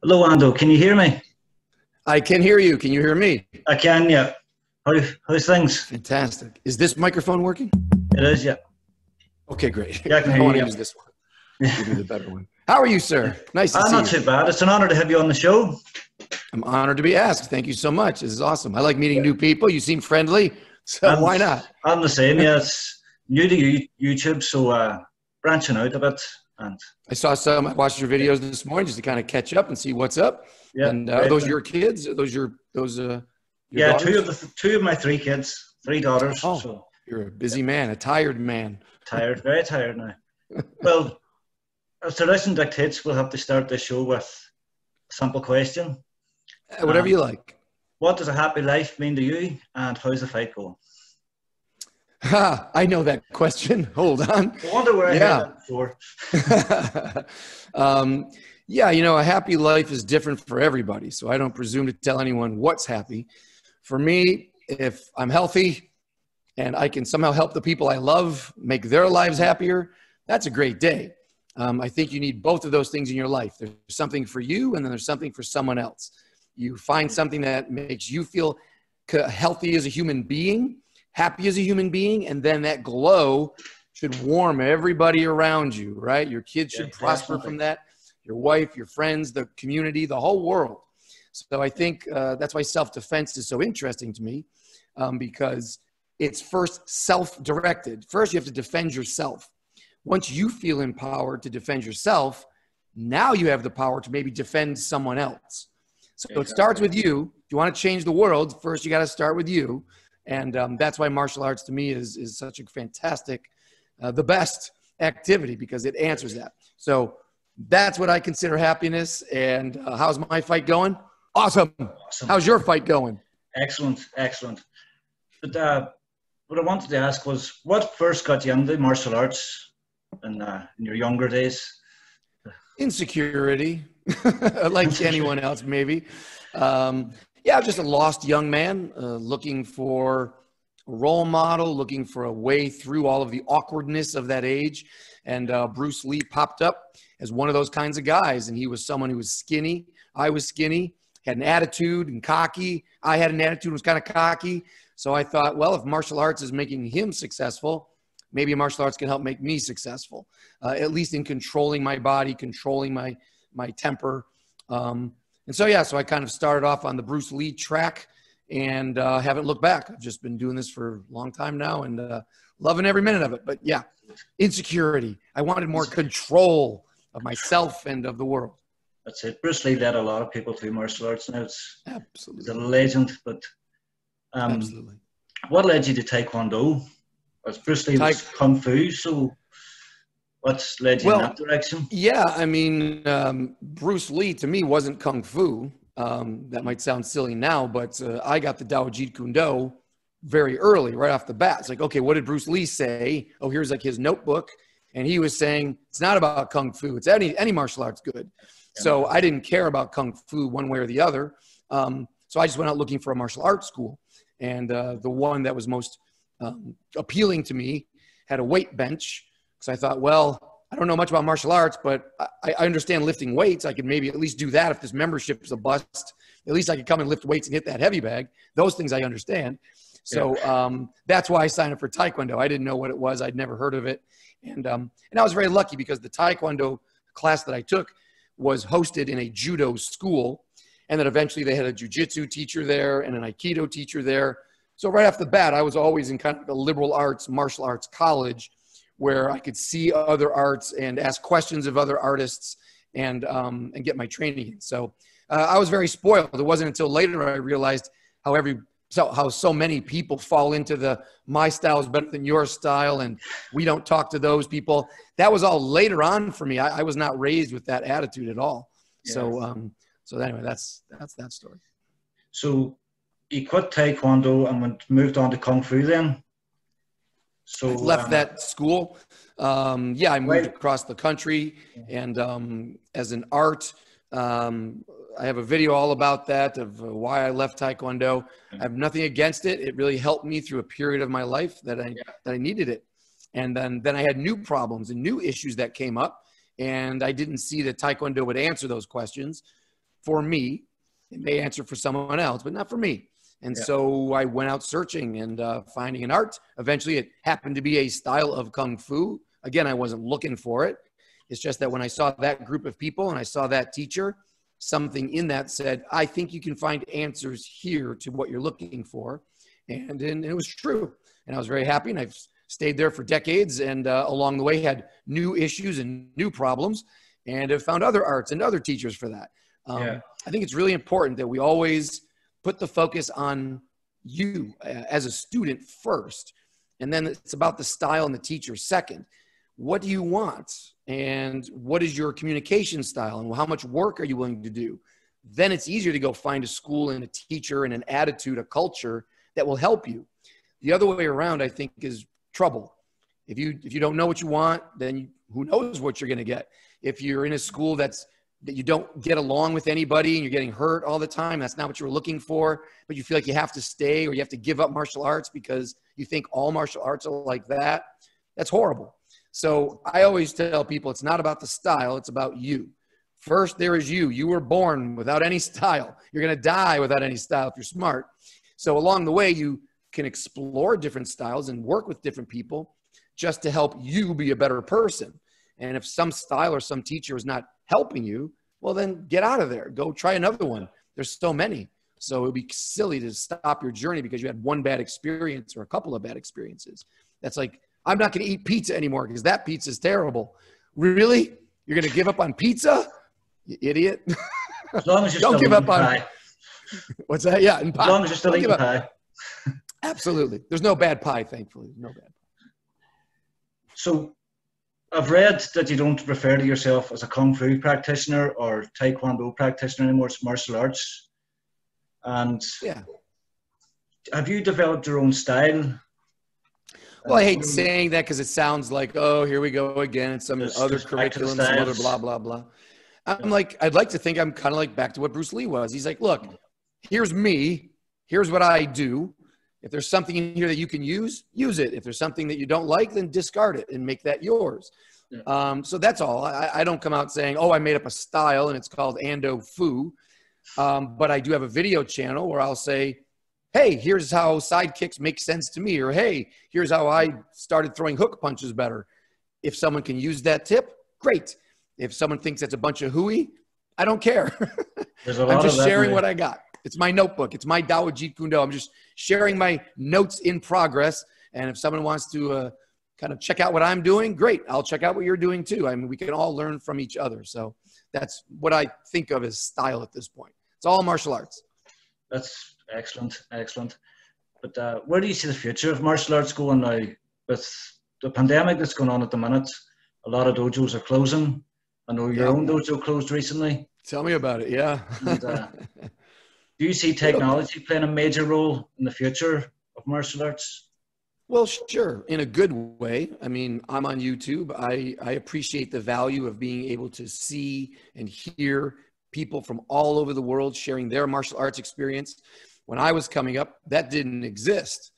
Hello, Ando. Can you hear me? I can hear you. Can you hear me? I can, yeah. How's things? Fantastic. Is this microphone working? It is, yeah. Okay, great. Yeah, I can I hear want you. to use this one. Give me the better one. How are you, sir? Nice to see Not you. too bad. It's an honor to have you on the show. I'm honored to be asked. Thank you so much. This is awesome. I like meeting new people. You seem friendly, so why not? I'm the same, yeah. It's new to YouTube, so branching out a bit. And I watched your videos this morning just to kind of catch up and see what's up. yeah, And are those your kids? Are those your yeah, daughters? two of my three kids, three daughters. Oh, so you're a busy man, a tired man. tired, very tired now. Well, as tradition dictates, we'll have to start this show with a simple question. Whatever you like. What does a happy life mean to you, and how's the fight going? Ha, I know that question. Hold on. I wonder where I heard that before. Yeah, a happy life is different for everybody. So I don't presume to tell anyone what's happy. For me, if I'm healthy and I can somehow help the people I love make their lives happier, that's a great day. I think you need both of those things in your life. There's something for you, and then there's something for someone else. You find something that makes you feel healthy as a human being, happy as a human being, and then that glow should warm everybody around you, right? Your kids should prosper from that. Your wife, your friends, the community, the whole world. So I think that's why self-defense is so interesting to me, because it's first self-directed. First, you have to defend yourself. Once you feel empowered to defend yourself, now you have the power to maybe defend someone else. So it starts with you. If you want to change the world, first you got to start with you. And that's why martial arts to me is such a fantastic, the best activity, because it answers that. So that's what I consider happiness. And how's my fight going? Awesome. How's your fight going? Excellent, excellent. But what I wanted to ask was, what first got you into martial arts in your younger days? Insecurity, like anyone else, maybe. Yeah, I was just a lost young man looking for a role model, looking for a way through all of the awkwardness of that age. And Bruce Lee popped up as one of those kinds of guys. And he was someone who was skinny. I was skinny, had an attitude and cocky. I had an attitude, was kind of cocky. So I thought, well, if martial arts is making him successful, maybe martial arts can help make me successful, at least in controlling my body, controlling my temper. And so, yeah, so I kind of started off on the Bruce Lee track and haven't looked back. I've just been doing this for a long time now and loving every minute of it. But yeah, insecurity. I wanted more control of myself and of the world. That's it. Bruce Lee led a lot of people through martial arts now. Absolutely. He's a legend. But absolutely. What led you to Taekwondo? As Bruce Lee was Kung Fu, so what's led you in that direction? Yeah, I mean, Bruce Lee to me wasn't Kung Fu. That might sound silly now, but I got the Dao Jeet Kune Do very early, right off the bat. It's like, okay, what did Bruce Lee say? Oh, here's like his notebook. And he was saying, it's not about Kung Fu. It's any martial art's good. Yeah. So I didn't care about Kung Fu one way or the other. So I just went out looking for a martial arts school. And the one that was most appealing to me had a weight bench. So I thought, well, I don't know much about martial arts, but I understand lifting weights. I could maybe at least do that. If this membership is a bust, at least I could come and lift weights and hit that heavy bag. Those things I understand. So that's why I signed up for Taekwondo. I didn't know what it was. I'd never heard of it. And I was very lucky because the Taekwondo class that I took was hosted in a judo school. And then eventually they had a jiu-jitsu teacher there and an Aikido teacher there. So right off the bat, I was always in kind of a liberal arts, martial arts college where I could see other arts and ask questions of other artists and get my training in. So I was very spoiled. It wasn't until later I realized how so many people fall into my style is better than your style and we don't talk to those people. That was all later on for me. I was not raised with that attitude at all. Yes. So anyway, that's that story. So you quit Taekwondo and moved on to Kung Fu then? So I left that school. Yeah, I moved across the country and as an art, I have a video all about that, of why I left Taekwondo. I have nothing against it. It really helped me through a period of my life that I needed it. And then I had new problems and new issues that came up, and I didn't see that Taekwondo would answer those questions. for me. It may answer for someone else, but not for me. And Yeah. so I went out searching and finding an art. Eventually, it happened to be a style of Kung Fu. Again, I wasn't looking for it. It's just that when I saw that group of people and I saw that teacher, something in that said, I think you can find answers here to what you're looking for. And it was true. And I was very happy. And I've stayed there for decades. And along the way, had new issues and new problems. And have found other arts and other teachers for that. Yeah. I think it's really important that we always put the focus on you as a student first. And then it's about the style and the teacher second. What do you want? And what is your communication style? And how much work are you willing to do? Then it's easier to go find a school and a teacher and an attitude, a culture that will help you. The other way around, I think, is trouble. If you don't know what you want, then who knows what you're going to get. If you're in a school that you don't get along with anybody and you're getting hurt all the time, that's not what you were looking for, but you feel like you have to stay or you have to give up martial arts because you think all martial arts are like that, that's horrible. So I always tell people it's not about the style, it's about you. First, there is you. You were born without any style. You're going to die without any style if you're smart. So along the way, you can explore different styles and work with different people just to help you be a better person. And if some style or some teacher is not helping you, well, then get out of there. Go try another one. There's so many. So it would be silly to stop your journey because you had one bad experience or a couple of bad experiences. That's like, I'm not going to eat pizza anymore because that pizza is terrible. Really? You're going to give up on pizza? You idiot. As long as you're Don't still give up eating on pie. What's that? Yeah, and pie. As long as you're still Don't eating give up. pie. Absolutely. There's no bad pie, thankfully. No bad pie. So I've read that you don't refer to yourself as a Kung Fu practitioner or Taekwondo practitioner anymore. It's martial arts. And Yeah. have you developed your own style? Well, I hate saying that because it sounds like, oh, here we go again. It's some other curriculum, some other blah, blah, blah. I'm like, I'd like to think I'm kind of like back to what Bruce Lee was. He's like, look, here's me. Here's what I do. If there's something in here that you can use it. If there's something that you don't like, then discard it and make that yours. Yeah. So that's all. I don't come out saying, oh, I made up a style and it's called Ando Fu. But I do have a video channel where I'll say, hey, here's how side kicks make sense to me. Or, hey, here's how I started throwing hook punches better. If someone can use that tip, great. If someone thinks that's a bunch of hooey, I don't care. I'm just sharing what I got. It's my notebook. It's my Dao Jeet Kune Do. I'm just sharing my notes in progress. And if someone wants to kind of check out what I'm doing, great. I'll check out what you're doing too. I mean, we can all learn from each other. So that's what I think of as style at this point. It's all martial arts. That's excellent, excellent. But where do you see the future of martial arts going now? With the pandemic that's going on at the minute, a lot of dojos are closing. I know your own dojo closed recently. Tell me about it, yeah. And, do you see technology playing a major role in the future of martial arts? Well, sure, in a good way. I mean, I'm on YouTube. I appreciate the value of being able to see and hear people from all over the world sharing their martial arts experience. When I was coming up, that didn't exist.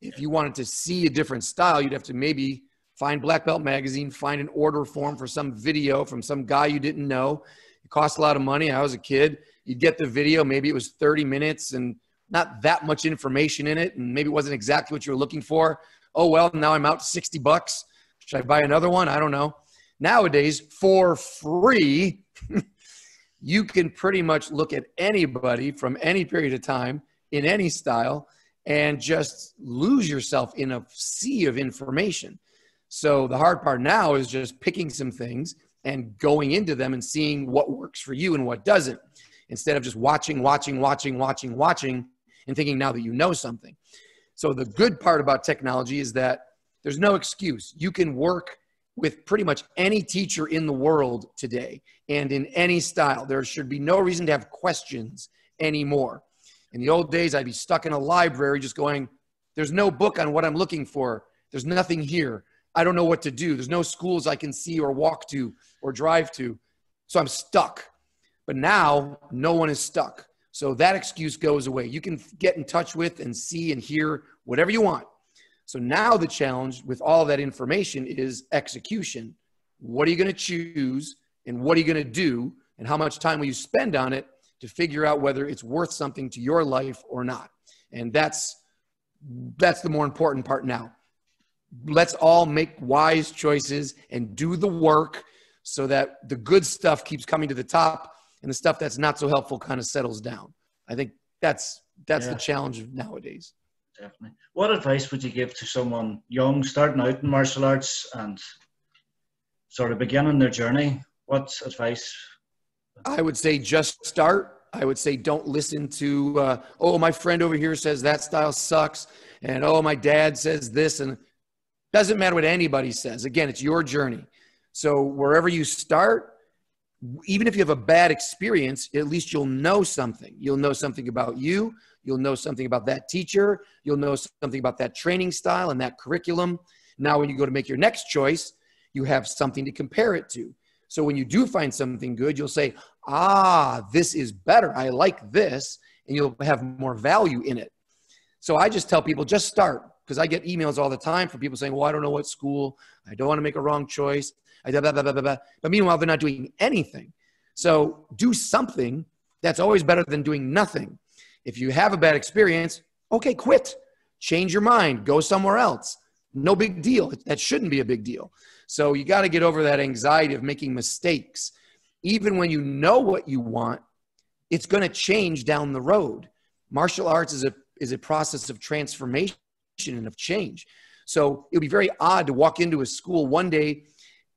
If you wanted to see a different style, you'd have to maybe find Black Belt Magazine, find an order form for some video from some guy you didn't know. It cost a lot of money. I was a kid. You'd get the video. Maybe it was 30 minutes and not that much information in it. And maybe it wasn't exactly what you were looking for. Oh, well, now I'm out $60. Should I buy another one? I don't know. Nowadays, for free, you can pretty much look at anybody from any period of time in any style and just lose yourself in a sea of information. So the hard part now is just picking some things and going into them and seeing what works for you and what doesn't, instead of just watching, and thinking now that you know something. So the good part about technology is that there's no excuse. You can work with pretty much any teacher in the world today and in any style. There should be no reason to have questions anymore. In the old days, I'd be stuck in a library just going, there's no book on what I'm looking for. There's nothing here. I don't know what to do. There's no schools I can see or walk to or drive to. So I'm stuck. But now no one is stuck. So that excuse goes away. You can get in touch with and see and hear whatever you want. So now the challenge with all of that information is execution. What are you going to choose and what are you going to do and how much time will you spend on it to figure out whether it's worth something to your life or not. And that's the more important part now. Let's all make wise choices and do the work so that the good stuff keeps coming to the top and the stuff that's not so helpful kind of settles down. I think that's the challenge of nowadays. Definitely. What advice would you give to someone young, starting out in martial arts and sort of beginning their journey? What advice? I would say just start. I would say don't listen to, oh, my friend over here says that style sucks. And, oh, my dad says this. And it doesn't matter what anybody says. Again, it's your journey. So wherever you start, even if you have a bad experience, at least you'll know something. You'll know something about you. You'll know something about that teacher. You'll know something about that training style and that curriculum. Now, when you go to make your next choice, you have something to compare it to. So when you do find something good, you'll say, this is better. I like this. And you'll have more value in it. So I just tell people, just start. Because I get emails all the time from people saying, well, I don't know what school. I don't want to make a wrong choice. But meanwhile, they're not doing anything. So do something. That's always better than doing nothing. If you have a bad experience, okay, quit. Change your mind. Go somewhere else. No big deal. That shouldn't be a big deal. So you got to get over that anxiety of making mistakes. Even when you know what you want, it's going to change down the road. Martial arts is a process of transformation and of change. So it would be very odd to walk into a school one day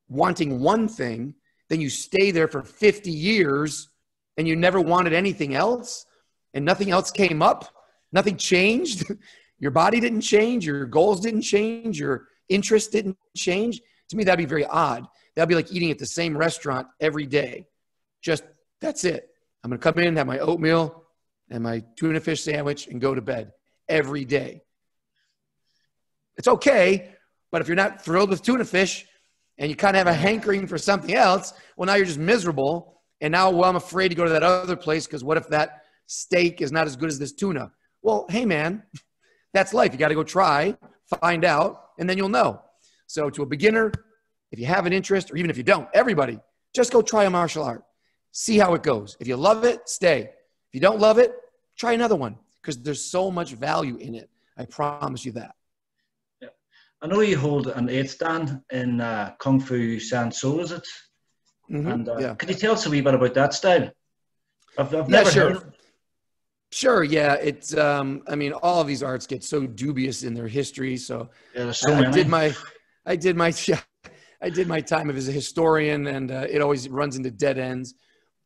wanting one thing, then you stay there for 50 years and you never wanted anything else and nothing else came up, nothing changed. Your body didn't change, your goals didn't change, your interest didn't change. To me, that'd be very odd. That'd be like eating at the same restaurant every day. Just, that's it. I'm going to come in, have my oatmeal and my tuna fish sandwich and go to bed every day. It's okay, but if you're not thrilled with tuna fish and you kind of have a hankering for something else, well, now you're just miserable. And now, well, I'm afraid to go to that other place because what if that steak is not as good as this tuna? Well, hey, man, that's life. You got to go try, find out, and then you'll know. So to a beginner, if you have an interest, or even if you don't, everybody, just go try a martial art. See how it goes. If you love it, stay. If you don't love it, try another one because there's so much value in it. I promise you that. Yeah. I know you hold an 8th dan in Kung Fu Sensei, is it? Mm-hmm. And could you tell us a wee bit about that style? I've never heard of it. Sure, yeah. It's, I mean, all of these arts get so dubious in their history. So, yeah, there's so many. I did my time as a historian, and it always runs into dead ends.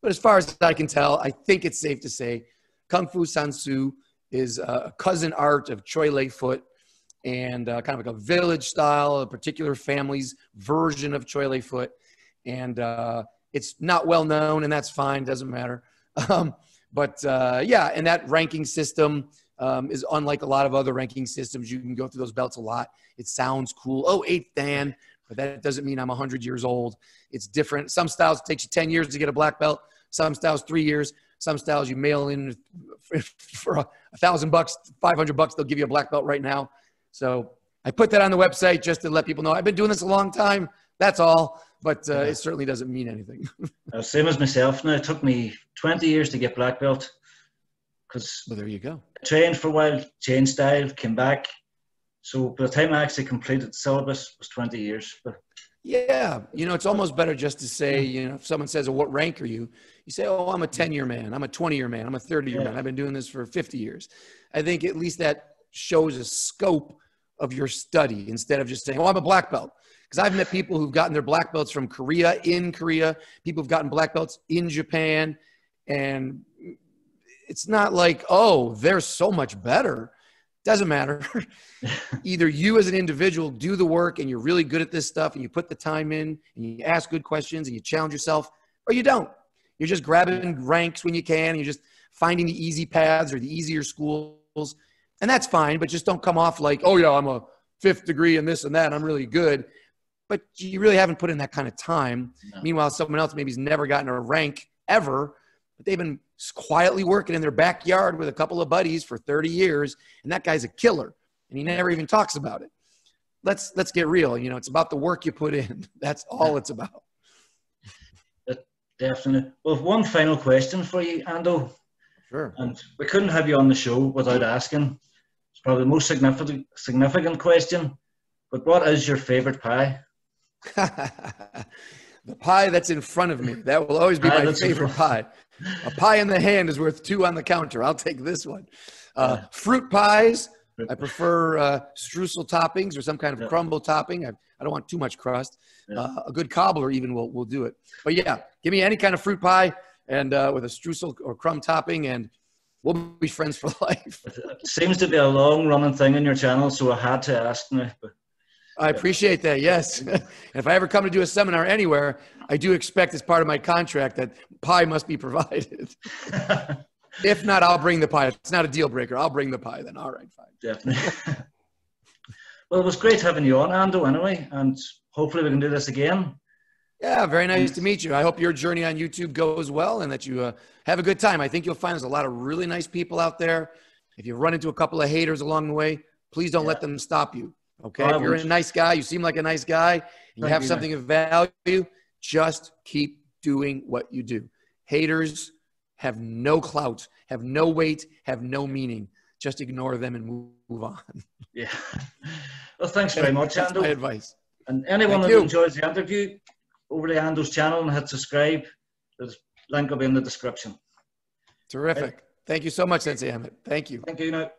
But as far as I can tell, I think it's safe to say Kung Fu Sensei is a cousin art of Choi Lei Foot, and kind of like a village style, a particular family's version of Choi Lei Foot. And it's not well known, and that's fine, doesn't matter. But yeah, and that ranking system is unlike a lot of other ranking systems. You can go through those belts a lot. It sounds cool. Oh, 8th dan, but that doesn't mean I'm 100 years old. It's different. Some styles it takes you 10 years to get a black belt. Some styles 3 years. Some styles you mail in for $1,000, $500. They'll give you a black belt right now. So I put that on the website just to let people know I've been doing this a long time. That's all. But it certainly doesn't mean anything. Same as myself now. It took me 20 years to get black belt. Well, there you go. I trained for a while, changed style, came back. So by the time I actually completed the syllabus, it was 20 years. But yeah, you know, it's almost better just to say, you know, if someone says, well, what rank are you? You say, oh, I'm a 10-year man. I'm a 20-year man. I'm a 30-year man. I've been doing this for 50 years. I think at least that shows a scope of your study instead of just saying, oh, I'm a black belt. Because I've met people who've gotten their black belts from Korea, in Korea, people who've gotten black belts in Japan. And it's not like, oh, they're so much better. Doesn't matter. Either you as an individual do the work and you're really good at this stuff and you put the time in and you ask good questions and you challenge yourself, or you don't. You're just grabbing ranks when you can and you're just finding the easy paths or the easier schools. And that's fine, but just don't come off like, oh yeah, I'm a 5th degree and this and that. I'm really good. But you really haven't put in that kind of time. No. Meanwhile, someone else maybe has never gotten a rank ever, but they've been quietly working in their backyard with a couple of buddies for 30 years, and that guy's a killer, and he never even talks about it. Let's get real. You know, it's about the work you put in. That's all it's about. Definitely. Well, one final question for you, Ando. Sure. And we couldn't have you on the show without asking. It's probably the most significant question. But what is your favorite pie? The pie that's in front of me. That will always be my favorite pie. A pie in the hand is worth two on the counter. I'll take this one. Fruit pies. I prefer streusel toppings or some kind of crumble topping. I don't want too much crust. A good cobbler even will do it. But yeah, give me any kind of fruit pie and with a streusel or crumb topping, and we'll be friends for life. It seems to be a long-running thing on your channel, so I had to ask now. But I appreciate that, yes. If I ever come to do a seminar anywhere, I do expect as part of my contract that pie must be provided. If not, I'll bring the pie. It's not a deal breaker. I'll bring the pie then. All right, fine. Definitely. Well, it was great having you on, Ando, anyway, and hopefully we can do this again. Yeah, very nice to meet you. I hope your journey on YouTube goes well and that you have a good time. I think you'll find there's a lot of really nice people out there. If you run into a couple of haters along the way, please don't let them stop you. Okay, if you're a nice guy, you seem like a nice guy, and you have something of value, just keep doing what you do. Haters have no clout, have no weight, have no meaning. Just ignore them and move on. Yeah. Well, thanks very much, That's Ando. my advice. And anyone that enjoys the interview, over to Ando's channel and hit subscribe. The link will be in the description. Terrific. Right. Thank you so much, Sensei Ando. Thank you. Thank you. Now.